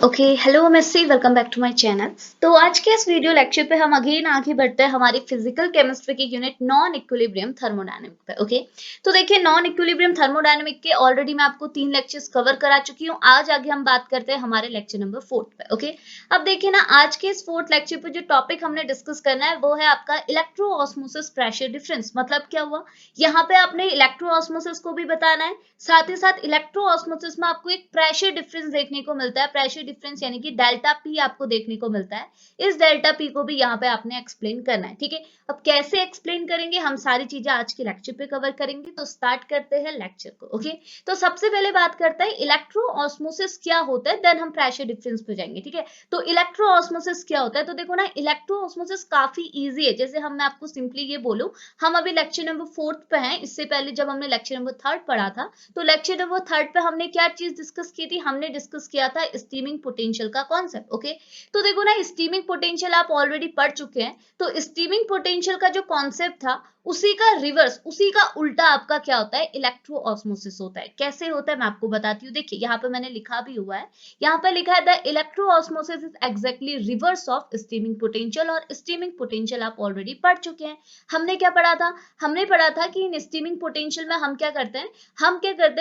Okay hello मिस्सी welcome back to my channel. तो आज के इस वीडियो लेक्चर पे हम अगेन आगे बढ़ते हैं हमारी फिजिकल केमिस्ट्री की यूनिट नॉन इक्विलिब्रियम थर्मोडायनेमिक पे। ओके तो देखिए नॉन इक्विलिब्रियम थर्मोडायनेमिक के ऑलरेडी मैं आपको 3 लेक्चर्स कवर करा चुकी हूँ। आज आगे हम बात करते हैं हमारे लेक्चर नंबर 4 पे। ओके अब देखिए ना, आज के इस 4th लेक्चर पे जो टॉपिक हमने डिस्कस करना है वो है आपका इलेक्ट्रो ऑस्मोसिस प्रेशर डिफरेंस। मतलब क्या हुआ, यहाँ पे आपने इलेक्ट्रो ऑस्मोसिस को भी बताना है, साथ ही साथ इलेक्ट्रो ऑस्मोसिस में आपको एक प्रेशर डिफरेंस देखने को मिलता है। प्रेशर डिफरेंस यानी कि डेल्टा पी आपको देखने को मिलता है। इस डेल्टा पी को भी यहाँ पे आपने एक्सप्लेन करना है। ठीक है, अब कैसे एक्सप्लेन करेंगे हम सारी चीजें आज के लेक्चर पे कवर करेंगे। तो स्टार्ट करते हैं लेक्चर को। ओके तो सबसे पहले बात करते हैं इलेक्ट्रो ऑस्मोसिस क्या होता है, देन हम प्रेशर डिफरेंस पे जाएंगे। ठीक है, तो इलेक्ट्रो ऑस्मोसिस क्या होता है, तो देखो ना इलेक्ट्रो ऑस्मोसिस काफी इजी है। जैसे मैं आपको सिंपली ये बोलूं, हम अभी लेक्चर नंबर 4 पे हैं, इससे पहले जब हमने लेक्चर नंबर 3 पढ़ा था तो लेक्चर नंबर 3 पे हमने क्या चीज डिस्कस की थी, हमने डिस्कस किया था स्टीमिंग पोटेंशियल का कॉन्सेप्ट। ओके तो देखो ना स्टीमिंग पोटेंशियल आप ऑलरेडी पढ़ चुके हैं। तो स्टीमिंग पोटेंशियल का जो कॉन्सेप्ट था उसी का रिवर्स, उसी का उल्टा आपका क्या होता है, इलेक्ट्रो ऑस्मोसिस होता है। कैसे होता है मैं आपको बताती हूँ। देखिए यहाँ पे मैंने लिखा भी हुआ है, यहाँ पे लिखा है the electro osmosis is exactly reverse of steaming potential. और स्टीमिंग पोटेंशियल आप ऑलरेडी पढ़ चुके हैं। हमने क्या पढ़ा था, हमने पढ़ा था कि इन स्टीमिंग पोटेंशियल में हम क्या करते हैं,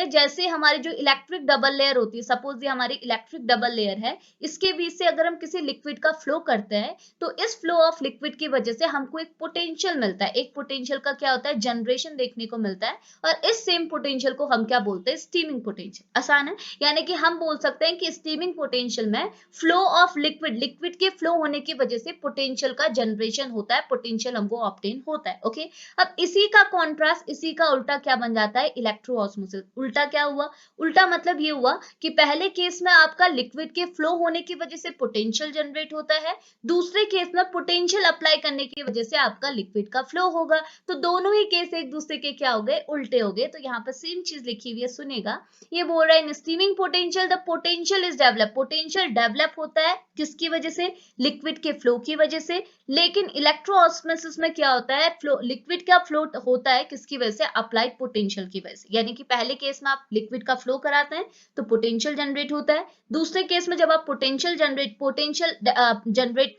जैसे हमारी जो इलेक्ट्रिक डबल लेयर होती है, सपोज ये हमारी इलेक्ट्रिक डबल लेयर है, इसके बीच से अगर हम किसी लिक्विड का फ्लो करते हैं तो इस फ्लो ऑफ लिक्विड की वजह से हमको एक पोटेंशियल मिलता है। एक पोटेंशियल का क्या होता है, जनरेशन देखने को मिलता है। और इस सेम पोटेंशियल को हम क्या बोलते हैं, स्टीमिंग पोटेंशियल। आसान है, यानी कि हम बोल सकते हैं कि स्टीमिंग पोटेंशियल में फ्लो ऑफ लिक्विड, लिक्विड के फ्लो होने की वजह से पोटेंशियल का जनरेशन होता है, पोटेंशियल हमको ऑब्टेन होता है। ओके अब इसी का कॉन्ट्रास्ट, इसी का उल्टा क्या बन जाता है, इलेक्ट्रो ऑस्मोसिस। उल्टा क्या हुआ, उल्टा मतलब ये हुआ कि पहले केस में आपका लिक्विड के फ्लो होने की वजह से पोटेंशियल जनरेट होता है, दूसरे केस में पोटेंशियल अप्लाई करने की वजह से आपका लिक्विड का फ्लो होगा। तो दोनों ही केस एक दूसरे के क्या हो गए, उल्टे हो गए। तो यहाँ पर सेम चीज लिखी हुई है, सुनेगा। ये बोल रहा है in streaming potential the potential is develop, potential develop होता है किसकी वजह से, लिक्विड के फ्लो की वजह से। लेकिन इलेक्ट्रो ऑस्मोसिस में क्या होता है, फ्लो, लिक्विड का फ्लो होता है किसकी वजह से, अप्लाइड पोटेंशियल की वजह से। यानी कि पहले केस में आप लिक्विड का फ्लो कराते हैं तो पोटेंशियल जनरेट होता है, दूसरे केस में जब आप पोटेंशियल जनरेट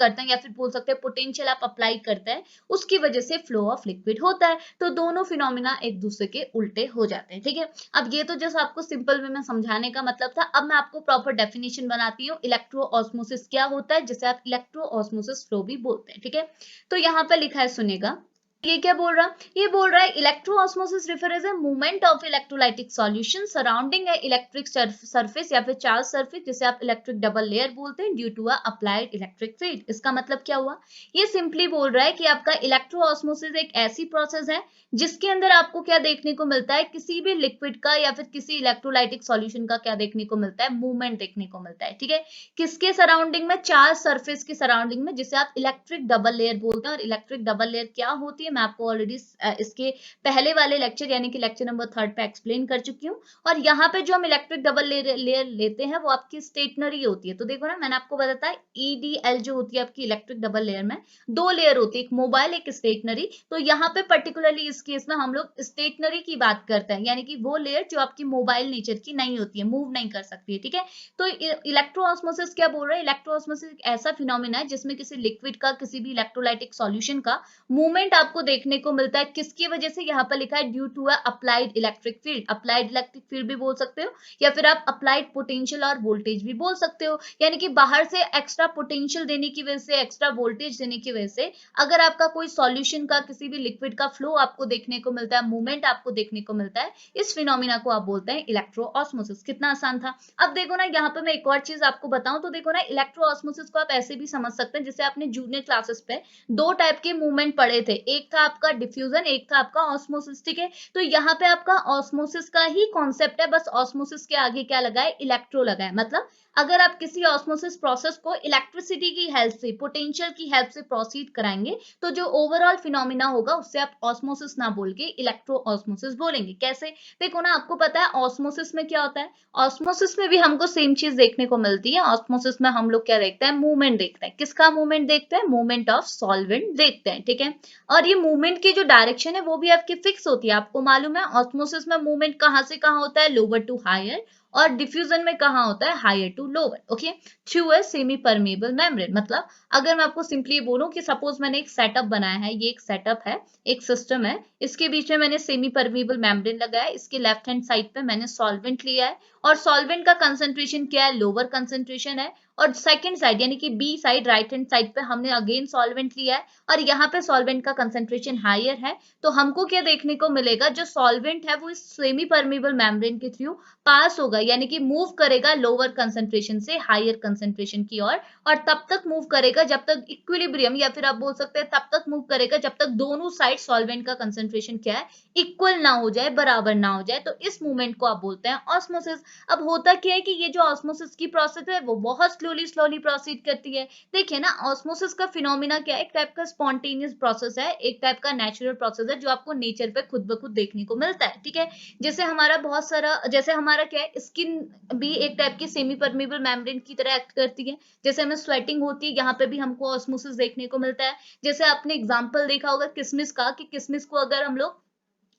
करते हैं, या फिर बोल सकते हैं पोटेंशियल आप अप्लाई करते हैं, उसकी वजह से फ्लो ऑफ लिक्विड होता है। तो दोनों फिनोमिना एक दूसरे के उल्टे हो जाते हैं। ठीक है, अब ये तो जस्ट आपको सिंपल वे में समझाने का मतलब था। अब मैं आपको प्रॉपर डेफिनेशन बनाती हूँ, इलेक्ट्रो ऑस्मोसिस क्या होता है, जिसे आप इलेक्ट्रो ऑस्मोसिस फ्लो भी बोलते हैं। ठीक है, तो यहाँ पे लिखा है, सुनेगा। ये क्या बोल रहा, ये बोल रहा है electro osmosis refer as a movement of electrolytic solution surrounding a electric surface या फिर चार्ज सरफेस, जिसे आप इलेक्ट्रिक डबल लेयर बोलते हैं, due to a applied electric field. इसका मतलब क्या हुआ, ये सिंपली बोल रहा है कि आपका इलेक्ट्रो ऑस्मोसिस एक ऐसी प्रोसेस है जिसके अंदर आपको क्या देखने को मिलता है, किसी भी लिक्विड का या फिर किसी इलेक्ट्रोलाइटिक सॉल्यूशन का क्या देखने को मिलता है, मूवमेंट देखने को मिलता है। ठीक है, किसके सराउंडिंग में, चार्ज सरफेस की सराउंडिंग में, जिसे आप इलेक्ट्रिक डबल लेयर बोलते हैं। और इलेक्ट्रिक डबल लेयर क्या होती है मैं आपको ऑलरेडी इसके पहले वाले लेक्चर यानी कि लेक्चर नंबर 3 पे एक्सप्लेन कर चुकी हूँ। और यहाँ पे जो हम इलेक्ट्रिक डबल लेयर लेते हैं वो आपकी स्टेशनरी होती है। तो देखो ना, मैंने आपको बताया EDL जो होती है आपकी इलेक्ट्रिक डबल लेयर में 2 लेयर होती है, एक मोबाइल एक स्टेशनरी। तो यहाँ पे पर्टिकुलरली इस केस में हम लोग स्टेशनरी की बात करते हैं, यानी कि वो लेयर जो आपकी मोबाइल नेचर की नहीं होती है, मूव नहीं कर सकती है। ठीक है, तो इलेक्ट्रो ऑस्मोसिस क्या बोल रहा है, इलेक्ट्रो ऑस्मोसिस एक ऐसा फिनोमिना है जिसमें किसी लिक्विड का, किसी भी इलेक्ट्रोलाइटिक सॉल्यूशन का मूवमेंट आपको देखने को मिलता है। किसकी वजह से, यहाँ पर लिखा है due to a applied electric field. Applied electric field भी बोल सकते हो, या फिर आप अप्लाइड पोटेंशियल और वोल्टेज भी बोल सकते हो। यानी कि बाहर से एक्स्ट्रा पोटेंशियल देने की वजह से, एक्स्ट्रा वोल्टेज देने की वजह से अगर आपका कोई सॉल्यूशन का, किसी भी लिक्विड का फ्लो आपको देखने को मिलता है, मूवमेंट आपको देखने को मिलता है, इस फिनोमिना को आप बोलते हैं इलेक्ट्रो ऑस्मोसिस। कितना आसान था। अब देखो ना, यहाँ पे मैं एक और चीज आपको बताऊं तो देखो ना, इलेक्ट्रो ऑस्मोसिस को आप ऐसे भी समझ सकते हैं, जैसे आपने जूनियर क्लासेस पे 2 टाइप के मूवमेंट पढ़े थे, एक था आपका डिफ्यूजन, एक था आपका ऑस्मोसिस। ठीक है, तो यहाँ पे आपका ऑस्मोसिस का ही कॉन्सेप्ट है, बस ऑस्मोसिस के आगे क्या लगा है, इलेक्ट्रो लगा है। मतलब अगर आप किसी ऑस्मोसिस प्रोसेस को इलेक्ट्रिसिटी की हेल्प से, पोटेंशियल की हेल्प से प्रोसीड कराएंगे, तो जो ओवरऑल फिनोमिना होगा उससे आप ऑस्मोसिस ना बोल के इलेक्ट्रो ऑस्मोसिस बोलेंगे। कैसे, देखो ना, आपको पता है ऑस्मोसिस में क्या होता है, ऑस्मोसिस में भी हमको सेम चीज देखने को मिलती है। ऑस्मोसिस में हम लोग क्या देखते हैं, मूवमेंट देखते हैं। किसका मूवमेंट देखते हैं, मूवमेंट ऑफ सॉल्वेंट देखते हैं। ठीक है, और ये मूवमेंट की जो डायरेक्शन है वो भी आपकी फिक्स होती है। आपको मालूम है ऑस्मोसिस में मूवमेंट कहाँ से कहाँ होता है, लोअर टू हायर, और डिफ्यूजन में कहाँ होता है, higher to lower, okay, through a semi permeable membrane. मतलब अगर मैं आपको सिंपली बोलूं कि सपोज मैंने एक सेटअप बनाया है, ये एक सेटअप है, एक सिस्टम है, इसके बीच में मैंने सेमी परमेबल मेम्ब्रेन लगाया है, इसके लेफ्ट हैंड साइड पे मैंने सॉल्वेंट लिया है और सॉल्वेंट का कंसंट्रेशन क्या है, लोअर कंसंट्रेशन है, और सेकंड साइड यानी कि B side, right hand side पे हमने अगेन सॉल्वेंट लिया है और यहाँ पे सॉल्वेंट का कंसंट्रेशन हायर है। तो हमको क्या देखने को मिलेगा, जो सॉल्वेंट है वो इस सेमी परमेबल मेम्ब्रेन के थ्रू पास होगा, यानी कि मूव करेगा लोअर कंसंट्रेशन से हायर कंसंट्रेशन की ओर, और तब तक मूव करेगा जब तक इक्विलिब्रियम, या फिर आप बोल सकते हैं तब तक मूव करेगा जब तक दोनों साइड सॉल्वेंट का कंसंट्रेशन क्या है, इक्वल ना हो जाए, बराबर ना हो जाए। तो इस मूवमेंट को आप बोलते हैं ऑस्मोसिस। अब होता क्या है कि ये जो ऑस्मोसिस की प्रोसेस है वो बहुत स्लोली प्रोसीड करती है। देखिए ना, ऑस्मोसिस का फिनोमिना क्या है, एक टाइप का स्पॉन्टेनियस प्रोसेस है, एक टाइप का नेचुरल प्रोसेस है जो आपको नेचर पे खुद ब खुद देखने को मिलता है, ठीक है। जैसे हमारा बहुत सारा, जैसे हमारा क्या है, स्किन भी एक टाइप की सेमी परमेबल मेम्ब्रेन की तरह एक्ट करती है। जैसे हमें स्वेटिंग होती है, यहाँ पे भी हमको ऑस्मोसिस देखने को मिलता है। जैसे आपने एग्जांपल देखा होगा किसमिस का, कि किसमिस को अगर हम लोग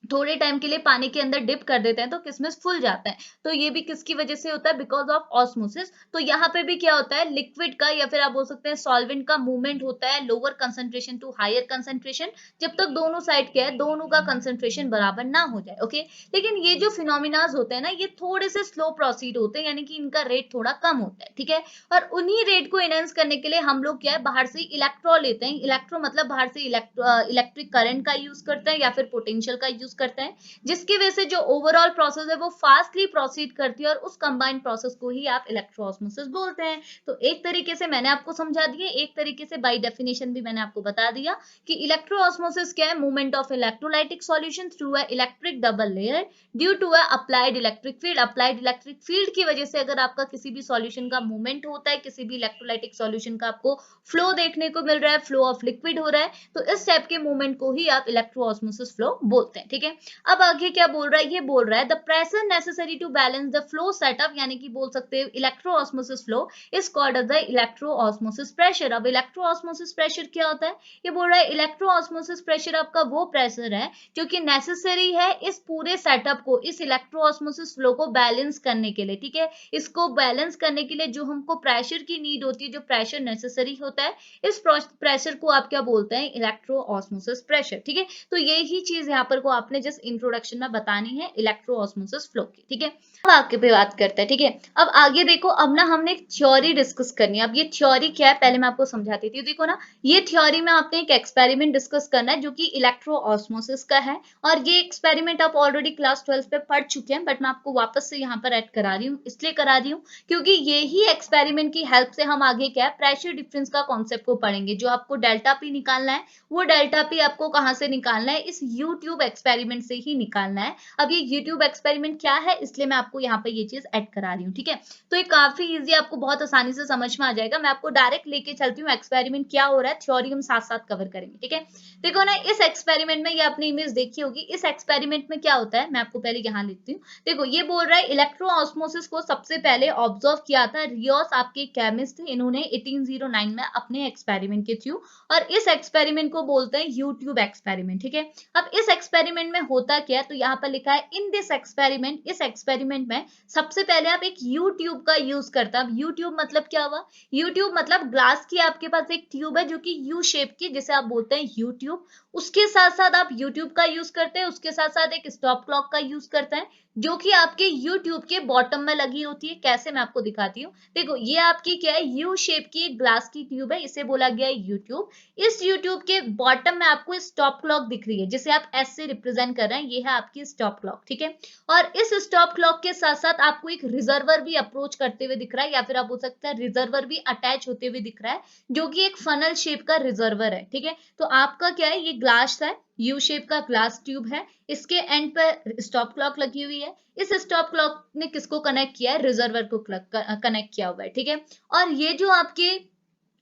थोड़े टाइम के लिए पानी के अंदर डिप कर देते हैं तो किसमिस फूल जाता है। तो ये भी किसकी वजह से होता है, बिकॉज ऑफ ऑस्मोसिस। तो यहाँ पे भी क्या होता है, लिक्विड का या फिर आप बोल सकते हैं सॉल्वेंट का मूवमेंट होता है lower concentration to higher concentration, जब तक दोनों साइड क्या है, दोनों का कंसंट्रेशन बराबर ना हो जाए, ओके। लेकिन ये जो फिनोमिनाज होते हैं ना, ये थोड़े से स्लो प्रोसीड होते हैं, यानी कि इनका रेट थोड़ा कम होता है, ठीक है। और उन्हीं रेट को एनहेंस करने के लिए हम लोग क्या है, बाहर से इलेक्ट्रो लेते हैं। इलेक्ट्रो मतलब बाहर से इलेक्ट्रिक करंट का यूज करते हैं या फिर पोटेंशियल का यूज करते हैं, जिसकी वजह से जो ओवरऑल प्रोसेस है वो फास्टली प्रोसीड करती है, और उस कंबाइंड प्रोसेस को ही आप इलेक्ट्रोऑस्मोसिस बोलते हैं। तो एक तरीके से मैंने आपको समझा दिया, एक तरीके से बाय डेफिनेशन भी मैंने आपको बता दिया कि इलेक्ट्रोऑस्मोसिस क्या है, movement of electrolytic solution through a electric double layer due to a applied electric field. Applied electric field की वजह से अगर आपका किसी भी सॉल्यूशन का मूवमेंट होता है, किसी भी इलेक्ट्रोलाइटिक सॉल्यूशन का आपको फ्लो देखने को मिल रहा है, फ्लो ऑफ लिक्विड हो रहा है, तो इस टाइप के मूवमेंट को ही आप इलेक्ट्रोऑस्मोसिस फ्लो बोलते हैं, ठीक है। अब आगे क्या बोल रहा है, ये बोल रहा है the pressure necessary to balance the flow setup, यानी कि बोल सकते हैं electroosmosis flow is called as the electroosmosis pressure. अब इलेक्ट्रोऑस्मोसिस प्रेशर क्या होता है, ये बोल रहा है इलेक्ट्रोऑस्मोसिस प्रेशर आपका वो प्रेशर है जो कि नेसेसरी है इस पूरे सेटअप को, इस इलेक्ट्रोऑस्मोसिस फ्लो को बैलेंस करने के लिए, ठीक है। इसको बैलेंस करने के लिए जो हमको प्रेशर की नीड होती है, जो प्रेशर नेसेसरी होता है, इस प्रेशर को आप क्या बोलते हैं, इलेक्ट्रोऑस्मोसिस प्रेशर, ठीक है। तो यही चीज यहाँ पर को आपने जिस इंट्रोडक्शन में बतानी है इलेक्ट्रोऑस्मोसिस फ्लो की, ठीक है। अब आगे पे बात करते हैं, ठीक है। अब आगे देखो, अब ना हमने एक थ्योरी डिस्कस करनी है। अब ये थ्योरी क्या है, पहले मैं आपको समझाती थी। देखो ना, ये थ्योरी में आपने एक एक्सपेरिमेंट डिस्कस करना है जो कि इलेक्ट्रोऑस्मोसिस का है, और ये एक्सपेरिमेंट आप ऑलरेडी क्लास 12 पे पढ़ चुके हैं, बट मैं आपको वापस से यहाँ पर ऐड करा रही हूँ। इसलिए करा रही हूँ क्योंकि ये ही एक्सपेरिमेंट की हेल्प से हम आगे क्या है, प्रेशर डिफरेंस का कॉन्सेप्ट को पढ़ेंगे। जो आपको डेल्टा पी निकालना है, वो डेल्टा पी आपको कहाँ से निकालना है, इस यूट्यूब एक्सपेरिमेंट से ही निकालना है। अब ये यूट्यूब एक्सपेरिमेंट क्या है, इसलिए मैं आपको यहाँ पे ये चीज ऐड करा रही हूँ, ठीक है। तो ये काफी इजी, आपको बहुत आसानी से समझ में आ जाएगा। मैं आपको डायरेक्ट लेके चलती हूँ, एक्सपेरिमेंट क्या हो रहा है, थ्योरी हम साथ साथ कवर करेंगे, ठीक है। देखो ना, इस एक्सपेरिमेंट में, ये आपने इमेज देखी होगी, इस एक्सपेरिमेंट में क्या होता है, मैं आपको पहले यहाँ लिखती हूँ। देखो, ये बोल रहा है इलेक्ट्रोऑस्मोसिस को सबसे पहले ऑब्जर्व किया था रियोस, आपके केमिस्ट थे, इन्होंने 1809 में अपने एक्सपेरिमेंट के थ्रू, और इस एक्सपेरिमेंट को बोलते हैं यूट्यूब एक्सपेरिमेंट, ठीक है। अब इस एक्सपेरिमेंट में होता क्या है, तो यहाँ पर लिखा है इन दिस एक्सपेरिमेंट, इस एक्सपेरिमेंट में सबसे पहले आप एक यू ट्यूब का यूज करता है। यू ट्यूब मतलब क्या हुआ, यू ट्यूब मतलब ग्लास की आपके पास एक ट्यूब है जो कि यू शेप की, जिसे आप बोलते हैं यू ट्यूब। उसके साथ साथ आप यूट्यूब का यूज करते हैं, उसके साथ साथ एक स्टॉप क्लॉक का यूज करते हैं जो कि आपके यूट्यूब के बॉटम में लगी होती है। कैसे, मैं आपको दिखाती हूँ। देखो, ये आपकी क्या है, यू शेप की एक ग्लास की ट्यूब है, इसे बोला गया है यूट्यूब। इस यूट्यूब के बॉटम में आपको स्टॉप क्लॉक दिख रही है, जिसे आप एस से रिप्रेजेंट कर रहे हैं, ये है आपकी स्टॉप क्लॉक, ठीक है। और इस स्टॉप क्लॉक के साथ साथ आपको एक रिजर्वर भी अप्रोच करते हुए दिख रहा है, या फिर आप बोल सकते हैं रिजर्वर भी अटैच होते हुए दिख रहा है, जो कि एक फनल शेप का रिजर्वर है, ठीक है। तो आपका क्या है, ये ग्लास है, यू शेप का ग्लास ट्यूब है, इसके एंड पर स्टॉप क्लॉक लगी हुई है। इस स्टॉप क्लॉक ने किसको कनेक्ट किया है, रिजर्वर को कनेक्ट किया हुआ है, ठीक है। और ये जो आपके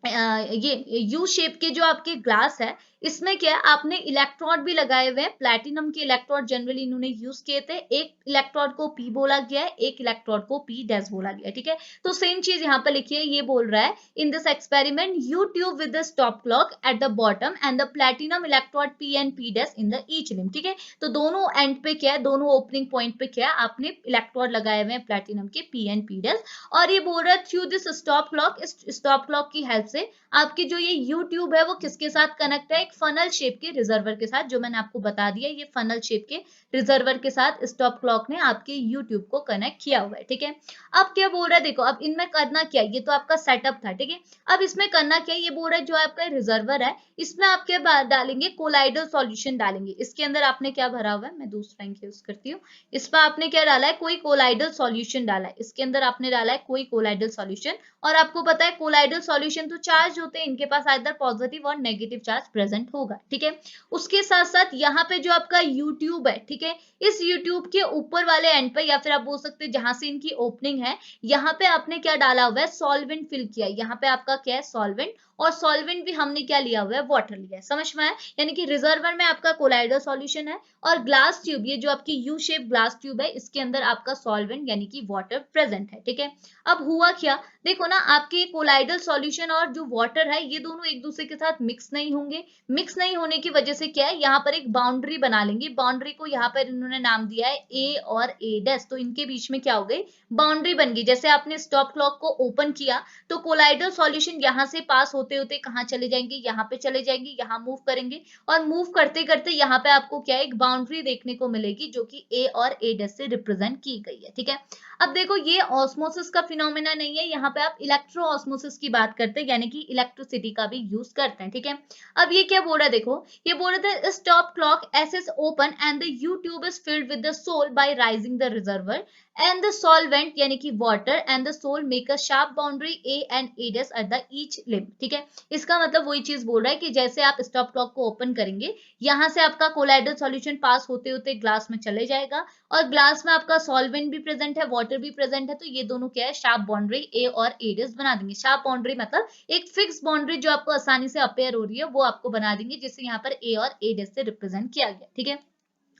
ये यू शेप के जो आपके ग्लास है, इसमें क्या है, आपने इलेक्ट्रोड भी लगाए हुए हैं, प्लैटिनम के इलेक्ट्रोड जनरली इन्होंने यूज किए थे। एक इलेक्ट्रोड को पी बोला गया है, एक इलेक्ट्रोड को पी डैश बोला गया है, ठीक है। तो सेम चीज यहाँ पर लिखिए, ये बोल रहा है in this experiment you tube with the stop clock at the bottom and the platinum electrode P and P dash in the each limb, ठीक है। तो दोनों एंड पे क्या है, दोनों ओपनिंग पॉइंट पे क्या है, आपने इलेक्ट्रोड लगाए हुए हैं प्लैटिनम के पी एंड पी डैश। और ये बोल रहा है थ्रू दिस स्टॉप क्लॉक, इस स्टॉप क्लॉक की हेल्प से आपकी जो ये यू ट्यूब है वो किसके साथ कनेक्ट है, एक फनल शेप के रिजर्वर के साथ, जो मैंने आपको बता दिया, ये फनल शेप के रिजर्वर के साथ स्टॉप क्लॉक ने आपके यूट्यूब को कनेक्ट किया हुआ है, ठीक है। अब क्या बोल रहा है, देखो अब इनमें करना क्या है, ये तो आपका सेटअप था, ठीक है। अब इसमें करना क्या है, ये बोल रहा है जो आपका रिजर्वर है इसमें आप क्या डालेंगे, कोलाइडल सॉल्यूशन डालेंगे। इसके अंदर आपने क्या भरा हुआ है, मैं दूसरा इंक यूज करती हूँ। इसमें आपने क्या डाला है, कोई कोलाइडल सॉल्यूशन डाला है, इसके अंदर आपने डाला है कोई कोलाइडल सॉल्यूशन। और आपको पता है कोलाइडल सॉल्यूशन तो चार्ज होते हैं, इनके पास आइदर पॉजिटिव और नेगेटिव चार्ज प्रेजेंट होगा, ठीक है। उसके साथ साथ यहाँ पे जो आपका यूट्यूब है, ठीक है, इस यूट्यूब के ऊपर वाले एंड पे, या फिर आप बोल सकते हैं जहां से इनकी ओपनिंग है, यहाँ पे आपने क्या डाला हुआ है, सॉल्वेंट फिल किया है। यहाँ पे आपका क्या है, सॉल्वेंट, और सॉल्वेंट भी हमने क्या लिया हुआ है, वाटर लिया है, समझ में आया। यानी कि रिजर्वर में आपका कोलाइडल सॉल्यूशन है, और ग्लास ट्यूब, ये जो आपकी यू शेप ग्लास ट्यूब है, इसके अंदर आपका सॉल्वेंट यानी कि वाटर प्रेजेंट है, ठीक है। अब हुआ क्या, देखो ना, आपके कोलाइडल सॉल्यूशन और जो वाटर है ये दोनों एक दूसरे के साथ मिक्स नहीं होंगे। मिक्स नहीं होने की वजह से क्या है, यहाँ पर एक बाउंड्री बना लेंगे। बाउंड्री को यहाँ पर इन्होंने नाम दिया है ए और ए डैश। तो इनके बीच में क्या हो गई, बाउंड्री बन गई। जैसे आपने स्टॉप क्लॉक को ओपन किया तो कोलाइडल सॉल्यूशन यहाँ से पास होते होते कहाँ चले जाएंगे, यहाँ पे चले जाएंगे, यहाँ मूव करेंगे, और मूव करते करते यहाँ पे आपको क्या है, एक बाउंड्री देखने को मिलेगी जो कि ए और ए डैश से रिप्रेजेंट की गई है, ठीक है। अब देखो ये ऑस्मोसिस का फिनोमेना नहीं है, यहाँ पे आप इलेक्ट्रो ऑस्मोसिस की बात करते हैं, यानी कि इलेक्ट्रिसिटी का भी यूज करते हैं, ठीक है। अब ये क्या बोल रहा है, देखो ये बोल रहा था stop clock S is open and the U tube is filled with the sol by rising the reservoir and the solvent यानी कि water and the sol make a sharp boundary A and A dash at the each limb, ठीक है। इसका मतलब वही चीज बोल रहा है कि जैसे आप स्टॉप क्लॉक को ओपन करेंगे, यहाँ से आपका कोलाइडल सॉल्यूशन पास होते होते ग्लास में चले जाएगा, और ग्लास में आपका सॉल्वेंट भी प्रेजेंट है, वाटर भी प्रेजेंट है, तो ये दोनों क्या है, शार्प बाउंड्री ए और ए डैश बना देंगे। शार्प बाउंड्री मतलब एक फिक्स बाउंड्री जो आपको आसानी से अपेयर हो रही है वो आपको बना देंगे, जिसे यहाँ पर ए और ए डैश से रिप्रेजेंट किया गया, ठीक है।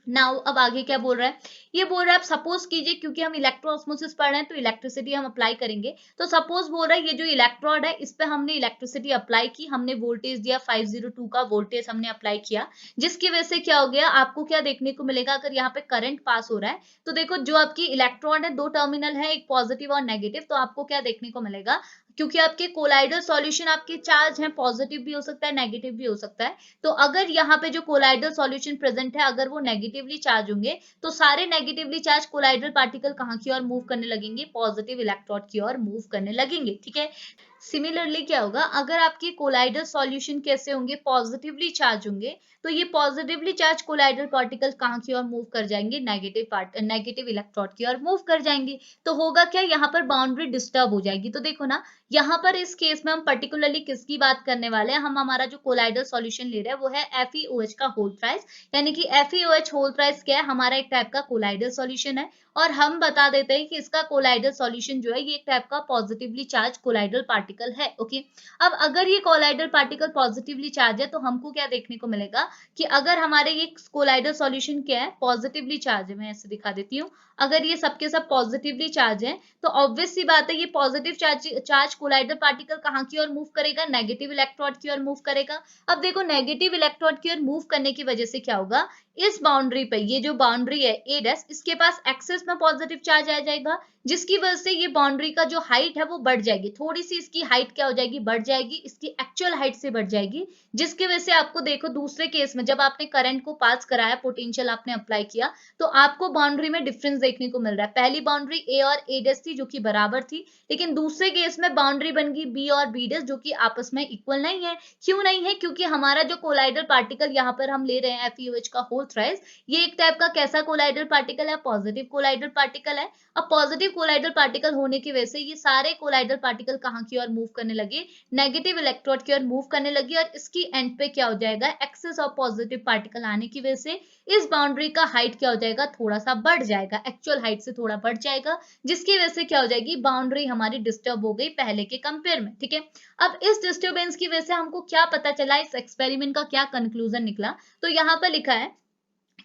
नाउ अब आगे क्या बोल रहा है, ये बोल रहा है आप सपोज कीजिए, क्योंकि हम इलेक्ट्रोऑस्मोसिस पढ़ रहे हैं तो इलेक्ट्रिसिटी हम अप्लाई करेंगे। तो सपोज बोल रहा है ये जो इलेक्ट्रोड है इस पे हमने इलेक्ट्रिसिटी अप्लाई की, हमने वोल्टेज दिया 502 का वोल्टेज हमने अप्लाई किया, जिसकी वजह से क्या हो गया, आपको क्या देखने को मिलेगा, अगर यहाँ पे करंट पास हो रहा है तो देखो जो आपकी इलेक्ट्रोड है, दो टर्मिनल है, एक पॉजिटिव और नेगेटिव, तो आपको क्या देखने को मिलेगा, क्योंकि आपके कोलाइडल सॉल्यूशन आपके चार्ज हैं, पॉजिटिव भी हो सकता है नेगेटिव भी हो सकता है। तो अगर यहाँ पे जो कोलाइडल सॉल्यूशन प्रेजेंट है अगर वो नेगेटिवली चार्ज होंगे, तो सारे नेगेटिवली चार्ज कोलाइडल पार्टिकल कहाँ की ओर मूव करने लगेंगे, पॉजिटिव इलेक्ट्रोड की ओर मूव करने लगेंगे, ठीक है। सिमिलरली क्या होगा, अगर आपके कोलाइडल सॉल्यूशन कैसे होंगे, पॉजिटिवली चार्ज होंगे, तो ये पॉजिटिवली चार्ज कोलाइडल पार्टिकल कहाँ की ओर मूव कर जाएंगे, नेगेटिव इलेक्ट्रोड की ओर मूव कर जाएंगे। तो होगा क्या, यहाँ पर बाउंड्री डिस्टर्ब हो जाएगी। तो देखो ना, यहाँ पर इस केस में हम पर्टिकुलरली किसकी बात करने वाले हैं, हम हमारा जो कोलाइडल सॉल्यूशन ले रहे हैं वो है FeOH का होल थ्राइस, यानी कि FeOH होल थ्राइस क्या है, हमारा एक टाइप का कोलाइडल सॉल्यूशन है। और हम बता देते हैं कि इसका कोलाइडल सॉल्यूशन जो है ये एक टाइप का पॉजिटिवली चार्ज कोलाइडल पार्टिकल है, ओके। अब अगर ये कोलाइडल पार्टिकल पॉजिटिवली चार्ज है तो हमको क्या देखने को मिलेगा कि अगर हमारे ये कोलाइडल सॉल्यूशन क्या है, पॉजिटिवली चार्ज है, मैं ऐसे दिखा देती हूँ, अगर ये सबके सब पॉजिटिवली चार्ज है तो ऑब्वियस सी बात है ये पॉजिटिव चार्ज कोलाइडल पार्टिकल कहाँ की ओर मूव करेगा, नेगेटिव इलेक्ट्रोड की ओर मूव करेगा। अब देखो नेगेटिव इलेक्ट्रोड की ओर मूव करने की वजह से क्या होगा, इस बाउंड्री पे, ये जो बाउंड्री है ए डैश, इसके पास एक्सेस में पॉजिटिव चार्ज आ जाएगा, जिसकी वजह से ये बाउंड्री का जो हाइट है वो बढ़ जाएगी, थोड़ी सी इसकी हाइट क्या हो जाएगी, बढ़ जाएगी, इसकी एक्चुअल हाइट से बढ़ जाएगी, जिसकी वजह से आपको देखो दूसरे केस में जब आपने करंट को पास कराया, पोटेंशियल आपने अप्लाई किया, तो आपको बाउंड्री में डिफरेंस देखने को मिल रहा है। पहली बाउंड्री ए और ए डैश थी जो कि बराबर थी, लेकिन दूसरे केस में बाउंड्री बन गई बी और बी डैश जो कि आपस में इक्वल नहीं है। क्यों नहीं है, क्योंकि हमारा जो कोलाइडल पार्टिकल यहाँ पर हम ले रहे हैं FeOH का होल थ्राइस, ये एक टाइप का कैसा कोलाइडल पार्टिकल है, पॉजिटिव कोलाइडल पार्टिकल है। अब पॉजिटिव कोलाइडल पार्टिकल होने की वजह से ये सारे कोलाइडल पार्टिकल कहाँ की ओर मूव करने लगे, नेगेटिव इलेक्ट्रोड की ओर मूव करने लगी, और इसकी एंड पे क्या हो जाएगा, एक्सेस ऑफ पॉजिटिव पार्टिकल आने की वजह से इस बाउंड्री का हाइट क्या हो जाएगा, थोड़ा सा बढ़ जाएगा, एक्चुअल हाइट से थोड़ा बढ़ जाएगा, जिसकी वजह से क्या हो जाएगी, बाउंड्री हमारी डिस्टर्ब हो गई पहले के कंपेयर में। ठीक है, अब इस डिस्टर्बेंस की वजह से हमको क्या पता चला, इस एक्सपेरिमेंट का क्या कंक्लूजन निकला, तो यहाँ पर लिखा है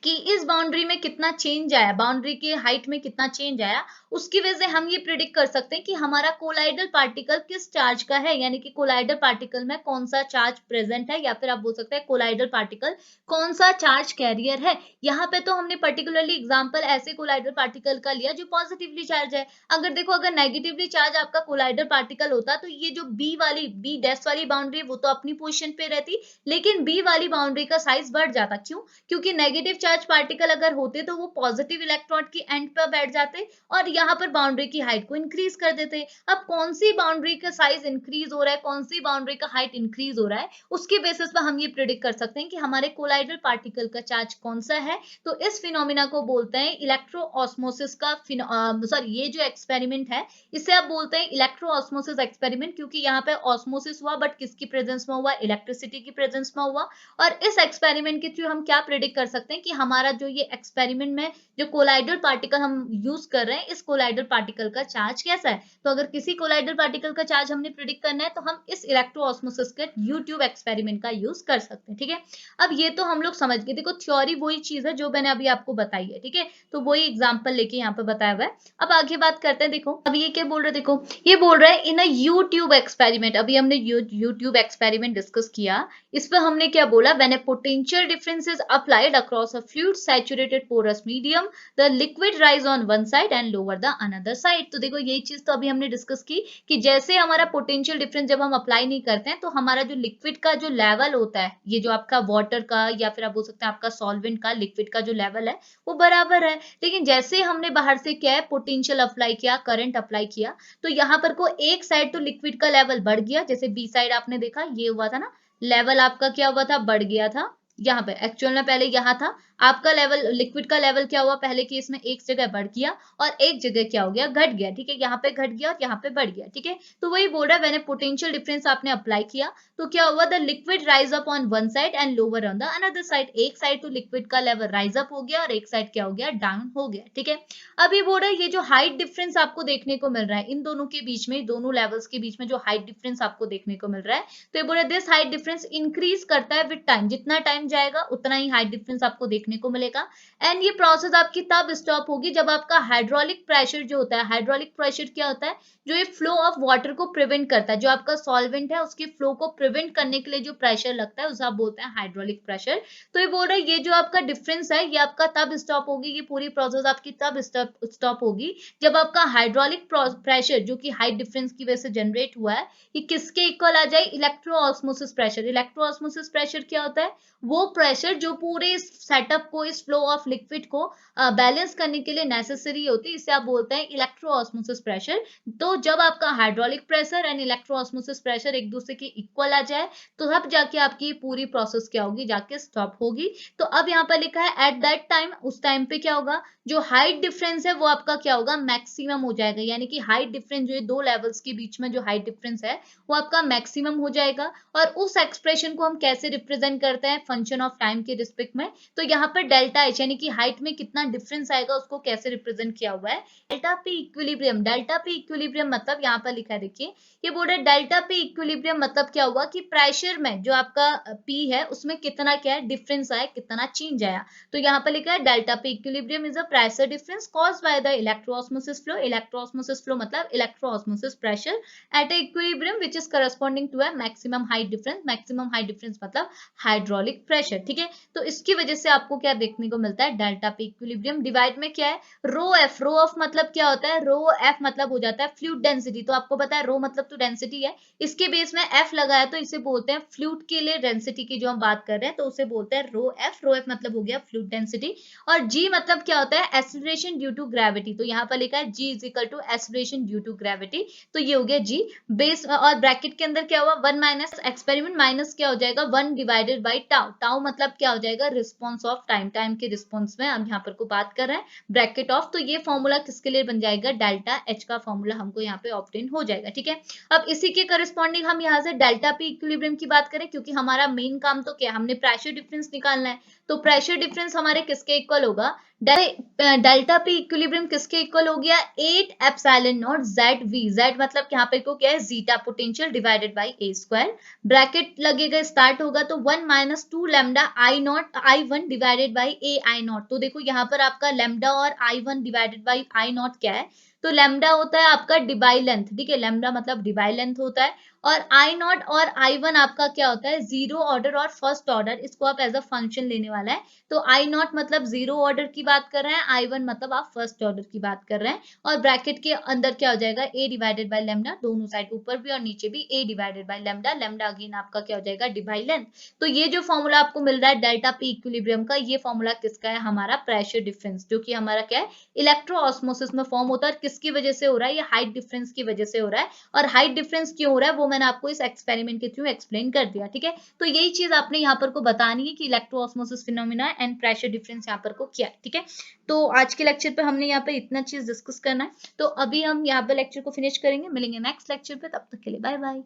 कि इस बाउंड्री में कितना चेंज आया, बाउंड्री की हाइट में कितना चेंज आया, उसकी वजह से हम ये प्रिडिक्ट कर सकते हैं कि हमारा कोलाइडल पार्टिकल किस चार्ज का है, यानी कि कोलाइडल पार्टिकल में कौन सा चार्ज प्रेजेंट है, या फिर आप बोल सकते हैं कोलाइडल पार्टिकल कौन सा चार्ज कैरियर है। यहाँ पे तो हमने पर्टिकुलरली एग्जांपल ऐसे कोलाइडल पार्टिकल का लिया जो पॉजिटिवली चार्ज है। अगर देखो, अगर नेगेटिवली चार्ज आपका कोलाइडल पार्टिकल होता तो ये जो बी डैश वाली बाउंड्री वो तो अपनी पोजिशन पे रहती, लेकिन बी वाली बाउंड्री का साइज बढ़ जाता। क्यों? क्योंकि नेगेटिव चार्ज पार्टिकल अगर होते तो वो पॉजिटिव इलेक्ट्रॉन की एंड पर बैठ जाते और यहाँ पर बाउंड्री की हाइट को इंक्रीज कर देते। अब कौन सी बाउंड्री का साइज इंक्रीज हो रहा है, कौन सी बाउंड्री का हाइट इंक्रीज हो रहा है, उसके बेसिस पर हम ये प्रिडिक्ट कर सकते हैं कि हमारे कोलाइडल पार्टिकल का चार्ज कौन सा है। तो इस फिनोमिना को बोलते हैं इलेक्ट्रो ऑस्मोसिस का सॉरी, ये जो एक्सपेरिमेंट है इसे आप बोलते हैं इलेक्ट्रो ऑस्मोसिस एक्सपेरिमेंट, क्योंकि यहाँ पे ऑस्मोसिस हुआ बट किसकी प्रेजेंस में हुआ, इलेक्ट्रिसिटी की प्रेजेंस में हुआ। और इस एक्सपेरिमेंट के थ्रू हम क्या प्रिडिक्ट कर सकते हैं कि हमारा जो ये एक्सपेरिमेंट में जो कोलाइडल पार्टिकल हम यूज कर रहे हैं, इस कोलाइडल पार्टिकल का चार्ज कैसा है। तो अगर किसी कोलाइडल पार्टिकल का चार्ज हमने प्रिडिक्ट करना है तो हम इस इलेक्ट्रो ऑस्मोसिस के यूट्यूब एक्सपेरिमेंट का यूज कर सकते हैं। ठीक है, अब ये तो हम लोग समझ गए। देखो, थ्योरी वही चीज है जो मैंने अभी आपको बताई है। ठीक है, तो वही एग्जाम्पल लेके यहाँ पे बताया हुआ है। अब आगे बात करते हैं। देखो अब ये क्या बोल रहे हैं, देखो ये बोल रहा है इन अ यूट्यूब एक्सपेरिमेंट। अभी हमने यूट्यूब एक्सपेरिमेंट डिस्कस किया, इस पर हमने क्या बोला, when a potential difference is applied across a fluid saturated porous medium the liquid rise on one side and lower the another side. तो देखो यही चीज तो अभी हमने डिस्कस की कि जैसे हमारा पोटेंशियल डिफरेंस जब हम अप्लाई नहीं करते हैं तो हमारा जो लिक्विड का जो लेवल होता है, ये जो आपका वाटर का या फिर आप बोल सकते हैं आपका सॉल्वेंट का, लिक्विड का जो लेवल है वो बराबर है। लेकिन जैसे हमने बाहर से क्या है, पोटेंशियल अप्लाई किया, करंट अप्लाई किया, तो यहाँ पर को एक साइड तो लिक्विड का लेवल बढ़ गया, जैसे बी साइड आपने देखा ये हुआ था ना, लेवल आपका क्या हुआ था, बढ़ गया था। यहाँ पे एक्चुअल में पहले यहाँ था आपका लेवल, लिक्विड का लेवल क्या हुआ पहले केस में, एक जगह बढ़ गया और एक जगह क्या हो गया, घट गया। ठीक है, यहाँ पे घट गया और यहाँ पे बढ़ गया। ठीक है, तो वही बोल रहा है मैंने पोटेंशियल डिफरेंस आपने अप्लाई किया तो क्या हुआ, the liquid rise up on one side and lower on the another side. एक साइड तो लिक्विड का लेवल राइज अप हो गया और एक साइड क्या हो गया, डाउन हो गया। ठीक है, अब ये बोल रहा है ये जो हाइट डिफरेंस आपको देखने को मिल रहा है इन दोनों के बीच में, दोनों लेवल्स के बीच में जो हाइट डिफरेंस आपको देखने को मिल रहा है, तो ये बोल रहा है दिस हाइट डिफरेंस इंक्रीज करता है विद टाइम, जितना टाइम जाएगा उतना ही हाइट डिफरेंस आपको देखने को मिलेगा। एंड ये प्रोसेस आपकी तब स्टॉप होगी जब आपका हाइड्रोलिक प्रेशर जो होता है, हाइड्रोलिक प्रेशर क्या होता है, जो ये फ्लो ऑफ वाटर को प्रिवेंट करता है, जो आपका सॉल्वेंट है उसके फ्लो को प्रिवेंट करने के लिए जो प्रेशर लगता है उसे आप बोलते हैं हाइड्रोलिक प्रेशर। तो ये बोल रहा है ये जो आपका डिफरेंस है ये आपका तब स्टॉप होगी, ये पूरी प्रोसेस आपकी तब स्टॉप होगी जब आपका हाइड्रोलिक प्रेशर जो कि हाइट डिफरेंस की वजह से जनरेट हुआ है, ये किसके इक्वल आ जाए, electro osmosis pressure. Electro osmosis pressure क्या होता है, वो प्रेशर जो पूरे इस सेटअप को, इस फ्लो ऑफ लिक्विड को बैलेंस करने के लिए नेसेसरी होती है, इसे आप बोलते हैं इलेक्ट्रो ऑस्मोसिस प्रेशर। तो जब आपका hydraulic pressure and electro osmosis pressure एक दूसरे के इक्वल आ जाए तो तब जाके आपकी पूरी प्रोसेस क्या होगी, जाके स्टॉप होगी। तो अब यहाँ पर लिखा है एट दैट टाइम, उस टाइम पे क्या होगा, जो हाइट डिफरेंस है वो आपका क्या होगा, मैक्सिमम हो जाएगा। यानी कि हाइट डिफरेंस जो है दो लेवल्स के बीच में जो हाइट डिफरेंस है वो आपका मैक्सिमम हो जाएगा। और उस एक्सप्रेशन को हम कैसे रिप्रेजेंट करते हैं, फंक्शन ऑफ टाइम के रिस्पेक्ट में, तो यहाँ पर डेल्टा एच यानी कि हाइट में कितना डिफरेंस आएगा उसको कैसे रिप्रेजेंट किया हुआ है, delta P equilibrium. Delta P equilibrium मतलब यहाँ पर लिखा है, देखिए ये बोल रहा है डेल्टा पी इक्विलिब्रियम मतलब क्या हुआ कि प्रेशर में जो आपका पी है उसमें कितना क्या है, डिफरेंस आया, कितना चेंज आया। तो यहाँ पर लिखा है delta P equilibrium is a pressure difference caused by the electroosmosis flow. Electroosmosis flow मतलब electroosmosis pressure at a equilibrium which is corresponding to a maximum height difference. Maximum height difference मतलब hydraulic pressure. ठीक है, तो इसकी वजह से आपको क्या देखने को मिलता है, डेल्टा पी इक्विलिब्रियम डिवाइड में क्या है, रो एफ। रो एफ मतलब क्या होता है, रो एफ मतलब हो जाता है फ्लूइड डेंसिटी। तो आपको पता है रो मतलब तो डेंसिटी है, इसके बेस में एफ लगाया तो इसे बोलते हैं फ्लूइड के लिए डेंसिटी की जो हम बात कर रहे हैं तो उसे बोलते हैं रो एफ। रो एफ मतलब हो गया फ्लूइड डेंसिटी। और जी मतलब क्या होता है, एक्सीलरेशन ड्यू टू ग्रेविटी। तो यहाँ पर लिखा है g is equal to acceleration due to gravity, तो ये हो गया जी बेस। और ब्रैकेट के अंदर क्या हुआ, वन माइनस एक्सपेरिमेंट माइनस क्या हो जाएगा, one divided by tau. Tau मतलब क्या हो जाएगा, रिस्पॉन्स ऑफ ऑफ टाइम के रिस्पॉन्स में हम यहाँ पर को बात कर रहे हैं, ब्रैकेट ऑफ, तो ये फॉर्मूला किसके लिए बन जाएगा, डेल्टा एच का फॉर्मूला हमको यहाँ पे ऑब्टेन हो जाएगा, ठीक है। अब इसी के करस्पॉन्डिंग हम यहाँ से डेल्टा पी इक्विलिब्रियम की बात करें, क्योंकि हमारा मेन काम तो क्या है, हमने प्रेशर डिफरेंस निकालना है, तो प्रेशर डिफरेंस हमारे किसके इक्वल होगा, डेल्टा पी इक्विलिब्रियम किसके इक्वल हो गया, 8 epsilon naught Z V, Z मतलब यहाँ पे को क्या है, zeta potential divided by A square, bracket लगेगा, स्टार्ट होगा तो 1 minus 2 lambda I naught I one divided by A I naught, तो देखो यहाँ पर आपका लैम्डा और I one divided by I naught क्या है, तो लैम्डा होता है आपका डिबाई लेंथ, ठीक है, लैम्डा मतलब डिबाई लेंथ होता है, और आई नॉट और आई वन आपका क्या होता है, जीरो ऑर्डर और फर्स्ट ऑर्डर, इसको आप एज अ फंक्शन लेने वाला है, तो आई नॉट मतलब जीरो ऑर्डर की बात कर रहे हैं, आई वन मतलब आप फर्स्ट ऑर्डर की बात कर रहे हैं, और ब्रैकेट के अंदर क्या हो जाएगा, ए डिवाइडेड बाय लेम्डा, दोनों साइड ऊपर भी और नीचे भी A divided by lambda, lambda again आपका क्या हो जाएगा, डिवाई लेंथ। तो ये जो फॉर्मूला आपको मिल रहा है डेल्टा पी इक्विलिब्रियम का, ये फॉर्मूला किसका है, हमारा प्रेशर डिफरेंस, जो कि हमारा क्या है, इलेक्ट्रो ऑस्मोसिस में फॉर्म होता है, किसकी वजह से हो रहा है, ये हाइट डिफरेंस की वजह से हो रहा है, और हाइट डिफरेंस क्यों हो रहा है वो मैंने आपको इस एक्सपेरिमेंट के थ्रू एक्सप्लेन कर दिया, ठीक है। तो यही चीज आपने यहाँ पर को बतानी है कि electro osmosis phenomena and pressure difference यहाँ पर को क्या है, ठीक है। तो आज के लेक्चर पे हमने यहाँ पे इतना चीज डिस्कस करना है, तो अभी हम यहाँ पे लेक्चर को फिनिश करेंगे, मिलेंगे नेक्स्ट लेक्चर पे, तब तक के लिए बाय बाय।